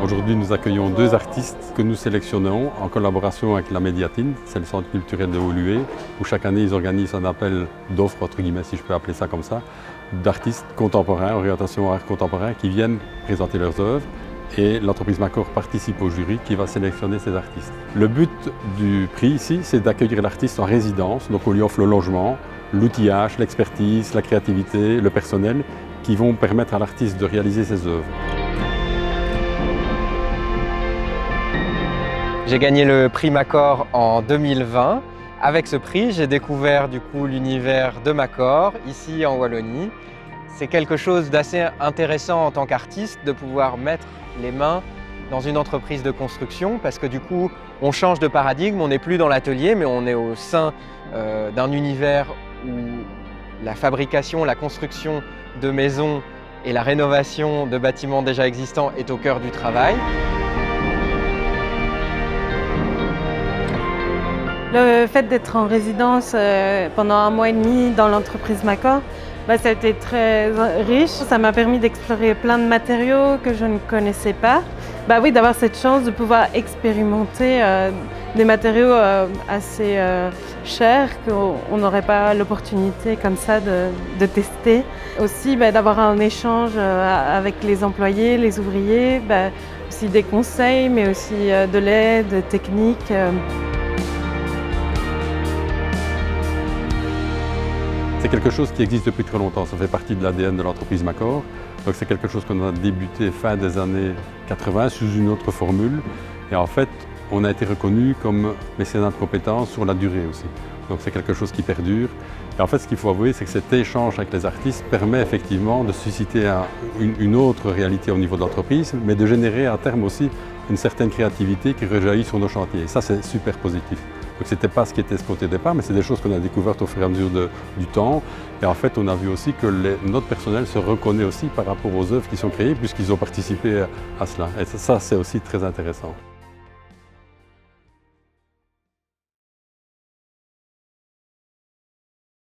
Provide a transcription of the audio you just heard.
Aujourd'hui, nous accueillons 2 artistes que nous sélectionnons en collaboration avec la Médiatine, c'est le centre culturel de Woluwe, où chaque année ils organisent un appel d'offres, entre guillemets, si je peux appeler ça comme ça, d'artistes contemporains, orientation art contemporain, qui viennent présenter leurs œuvres. Et l'entreprise Macor participe au jury qui va sélectionner ces artistes. Le but du prix ici, c'est d'accueillir l'artiste en résidence, donc on lui offre le logement, l'outillage, l'expertise, la créativité, le personnel, qui vont permettre à l'artiste de réaliser ses œuvres. J'ai gagné le prix Macor en 2020. Avec ce prix, j'ai découvert du coup l'univers de Macor, ici en Wallonie. C'est quelque chose d'assez intéressant en tant qu'artiste de pouvoir mettre les mains dans une entreprise de construction parce que du coup, on change de paradigme, on n'est plus dans l'atelier, mais on est au sein d'un univers où la fabrication, la construction de maisons et la rénovation de bâtiments déjà existants est au cœur du travail. Le fait d'être en résidence pendant 1 mois et demi dans l'entreprise Macor, ça a été très riche. Ça m'a permis d'explorer plein de matériaux que je ne connaissais pas. Oui, d'avoir cette chance de pouvoir expérimenter des matériaux assez chers qu'on n'aurait pas l'opportunité comme ça de tester. Aussi d'avoir un échange avec les employés, les ouvriers, aussi des conseils, mais aussi de l'aide technique. C'est quelque chose qui existe depuis très longtemps, ça fait partie de l'ADN de l'entreprise Macor. Donc c'est quelque chose qu'on a débuté fin des années 80 sous une autre formule. Et en fait, on a été reconnu comme mécénat de compétences sur la durée aussi. Donc c'est quelque chose qui perdure. Et en fait, ce qu'il faut avouer, c'est que cet échange avec les artistes permet effectivement de susciter une autre réalité au niveau de l'entreprise, mais de générer à terme aussi une certaine créativité qui rejaillit sur nos chantiers. Et ça, c'est super positif. Donc ce n'était pas ce qui était escompté au départ, mais c'est des choses qu'on a découvertes au fur et à mesure du temps. Et en fait, on a vu aussi que notre personnel se reconnaît aussi par rapport aux œuvres qui sont créées, puisqu'ils ont participé à cela. Et ça, c'est aussi très intéressant.